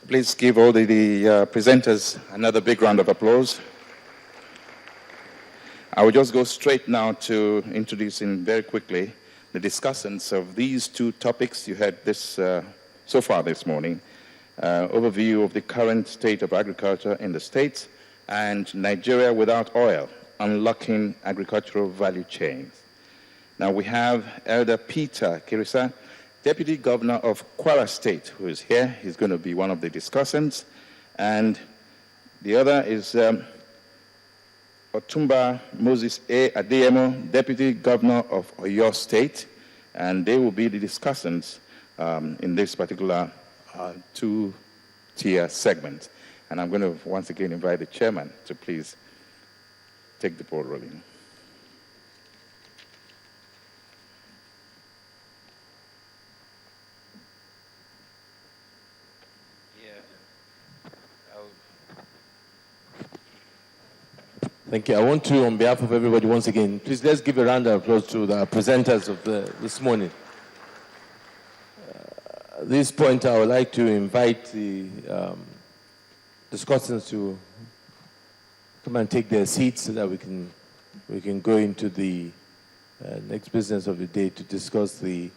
Please give all the presenters another big round of applause. I will just go straight now to introducing very quickly the discussants of these two topics you had this so far this morning. Overview of the current state of agriculture in the States and Nigeria without oil, unlocking agricultural value chains. Now we have Elder Peter Kirisa, Deputy Governor of Kwara State, who is here. He's going to be one of the discussants. And the other is Otumba Moses A. Adeyemo, Deputy Governor of Oyo State. And they will be the discussants in this particular two-tier segment. And I'm going to once again invite the chairman to please take the ball rolling. Thank you. I want to, on behalf of everybody, once again, please let's give a round of applause to the presenters of this morning. At this point, I would like to invite the discussants to come and take their seats so that we can go into the next business of the day to discuss the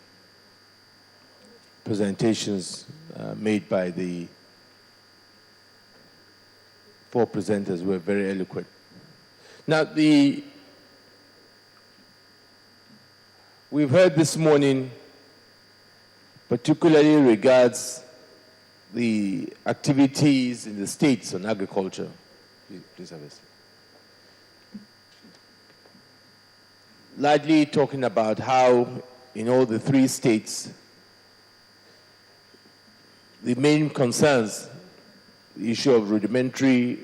presentations made by the four presenters who were very eloquent. Now, we've heard this morning, particularly regards the activities in the states on agriculture. Please have a seat. Largely talking about how in all the three states, the main concerns, the issue of rudimentary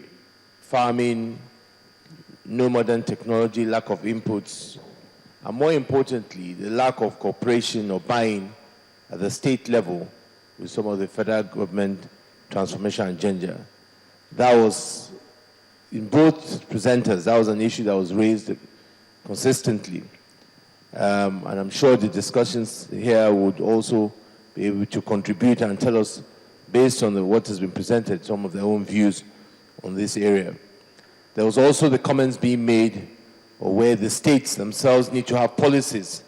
farming, no modern technology, lack of inputs, and more importantly, the lack of cooperation or buying at the state level with some of the federal government transformation agenda. That was, in both presenters, that was an issue that was raised consistently. And I'm sure the discussions here would also be able to contribute and tell us, based on what has been presented, some of their own views on this area. There was also the comments being made where the states themselves need to have policies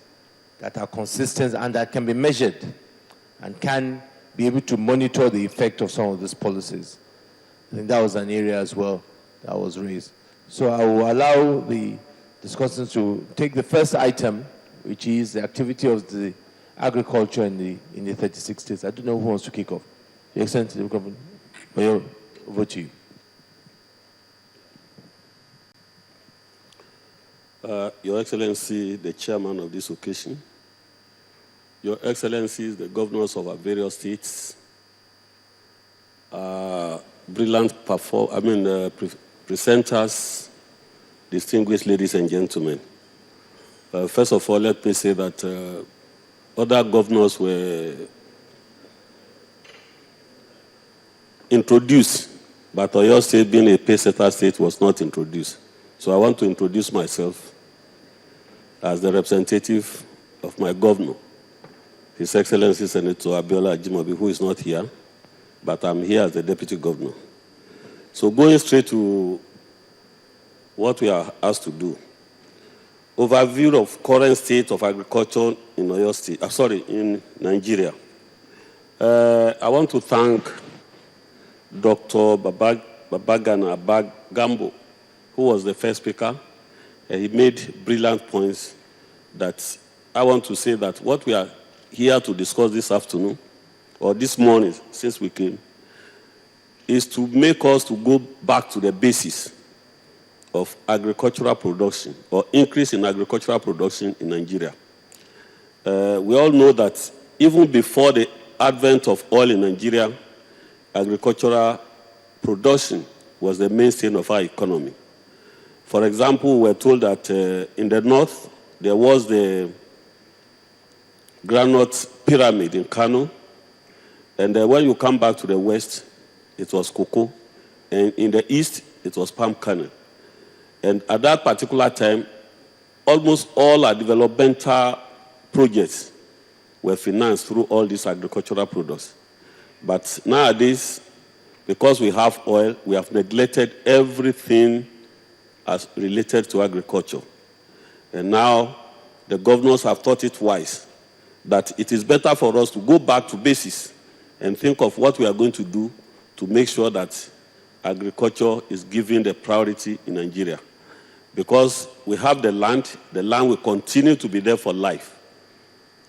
that are consistent and that can be measured and can be able to monitor the effect of some of these policies. I think that was an area as well that was raised. So I will allow the discussants to take the first item, which is the activity of the agriculture in the 36 states. I don't know who wants to kick off. Your Excellency, over to you. Your Excellency, the chairman of this occasion, Your Excellencies, the governors of our various states, brilliant presenters, distinguished ladies and gentlemen. First of all, let me say that other governors were introduced, but Oyo State, being a pay-setter state, was not introduced. So I want to introduce myself as the representative of my governor, His Excellency Senator Abiola Ajimobi, who is not here, but I'm here as the deputy governor. So going straight to what we are asked to do. Overview of current state of agriculture in Oyo State, in Nigeria. I want to thank Dr. Babagana Gambo, who was the first speaker. He made brilliant points that I want to say that what we are here to discuss this afternoon, or this morning, since we came, is to make us to go back to the basis of agricultural production, or increase in agricultural production in Nigeria. We all know that even before the advent of oil in Nigeria, agricultural production was the mainstay of our economy. For example, we're told that in the north, there was the granite pyramid in Kano, and when you come back to the west, it was cocoa, and in the east, it was palm kernel. And at that particular time, almost all our developmental projects were financed through all these agricultural products. But nowadays, because we have oil, we have neglected everything as related to agriculture. And now the governors have thought it wise that it is better for us to go back to basics and think of what we are going to do to make sure that agriculture is given the priority in Nigeria. Because we have the land will continue to be there for life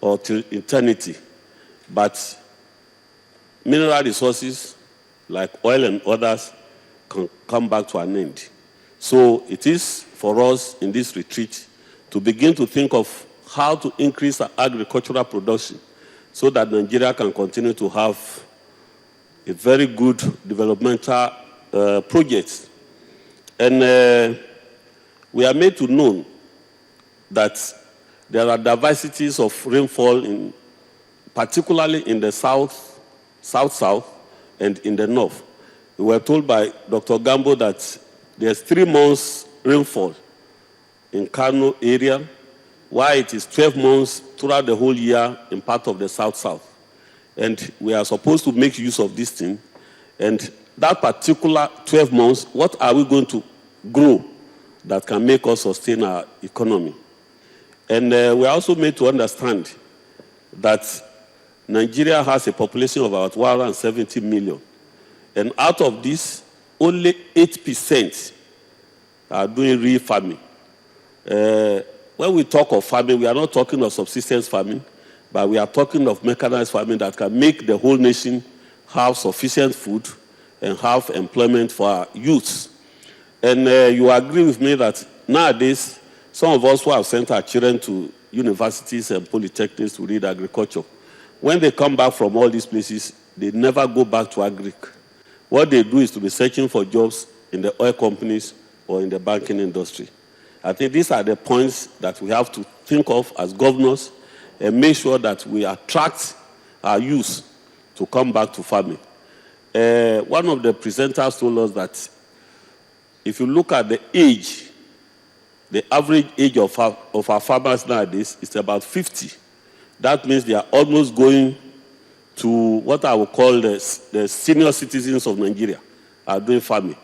or till eternity. But mineral resources like oil and others can come back to an end. So it is for us in this retreat to begin to think of how to increase our agricultural production so that Nigeria can continue to have a very good developmental project. And we are made to know that there are diversities of rainfall, particularly in the south, and in the north. We were told by Dr. Gambo that there's 3 months rainfall in Kano area, while it is 12 months throughout the whole year in part of the south. And we are supposed to make use of this thing. And that particular 12 months, what are we going to grow that can make us sustain our economy? And we are also made to understand that Nigeria has a population of about 170 million. And out of this, only 8% are doing real farming. When we talk of farming, we are not talking of subsistence farming, but we are talking of mechanized farming that can make the whole nation have sufficient food and have employment for our youths. And you agree with me that nowadays, some of us who have sent our children to universities and polytechnics to read agriculture, when they come back from all these places, they never go back to agric. What they do is to be searching for jobs in the oil companies or in the banking industry. I think these are the points that we have to think of as governors and make sure that we attract our youth to come back to farming. One of the presenters told us that if you look at the age, the average age of our farmers nowadays is about 50. That means they are almost going to what I would call the senior citizens of Nigeria are doing farming.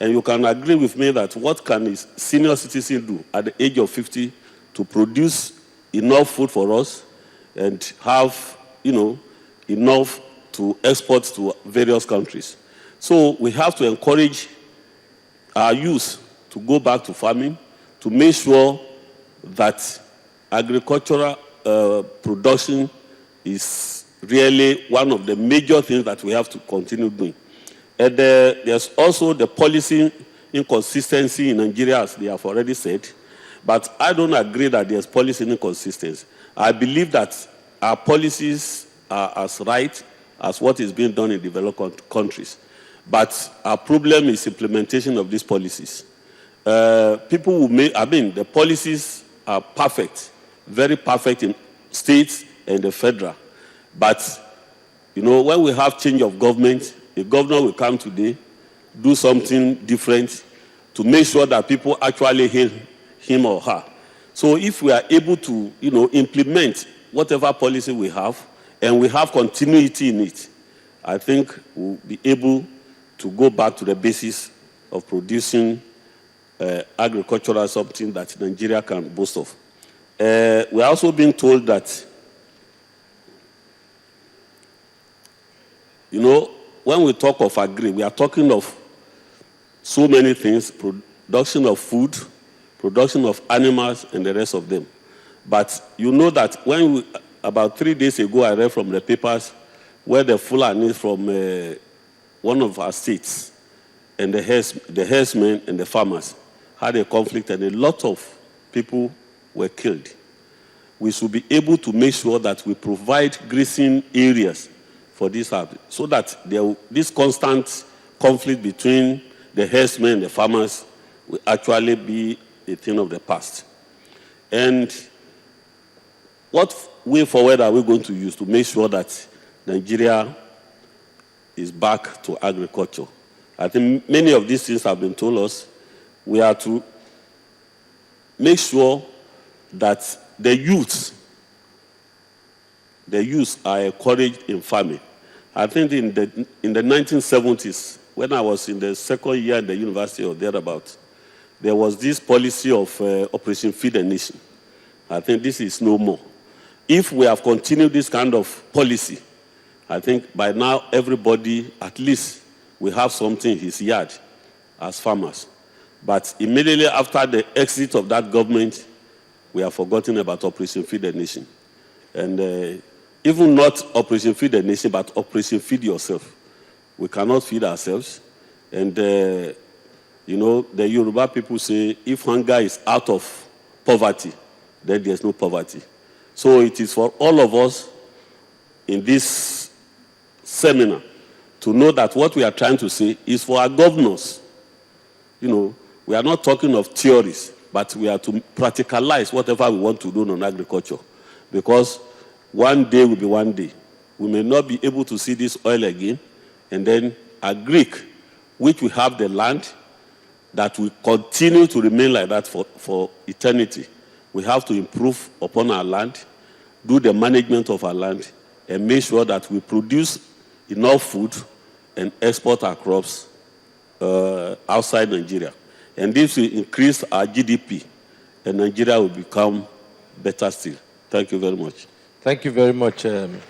And you can agree with me that what can a senior citizen do at the age of 50 to produce enough food for us and have, enough to export to various countries? So we have to encourage our youth to go back to farming, to make sure that agricultural production is really one of the major things that we have to continue doing. And there's also the policy inconsistency in Nigeria, as they have already said. But I don't agree that there's policy inconsistency. I believe that our policies are as right as what is being done in developed countries. But our problem is implementation of these policies. The policies are perfect, very perfect in states and the federal. But, when we have change of government, a governor will come today, do something different to make sure that people actually hear him or her. So if we are able to, implement whatever policy we have, and we have continuity in it, I think we'll be able to go back to the basis of producing agriculture as something that Nigeria can boast of. We're also being told that, when we talk of agri, we are talking of so many things: production of food, production of animals, and the rest of them. But you know that about 3 days ago, I read from the papers where the Fulani from one of our states and the herdsmen and the farmers had a conflict, and a lot of people were killed. We should be able to make sure that we provide grazing areas for this habit, so that this constant conflict between the herdsmen and the farmers will actually be a thing of the past. And what way forward are we going to use to make sure that Nigeria is back to agriculture? I think many of these things have been told us. We are to make sure that the youth are encouraged in farming. I think in the 1970s, when I was in the second year in the university or thereabout, there was this policy of Operation Feed the Nation. I think this is no more. If we have continued this kind of policy, I think by now everybody, at least, will have something in his yard as farmers. But immediately after the exit of that government, we have forgotten about Operation Feed the Nation. And even not Operation Feed the Nation, but Operation Feed Yourself. We cannot feed ourselves. And, you know, the Yoruba people say, if hunger is out of poverty, then there's no poverty. So it is for all of us in this seminar to know that what we are trying to say is for our governors. You know, we are not talking of theories, but we are to practicalize whatever we want to do on agriculture. Because one day will be one day. We may not be able to see this oil again, and then a Greek, which we have the land, that will continue to remain like that for eternity. We have to improve upon our land, do the management of our land, and make sure that we produce enough food and export our crops outside Nigeria. And this will increase our GDP, and Nigeria will become better still. Thank you very much. Thank you very much, Governor.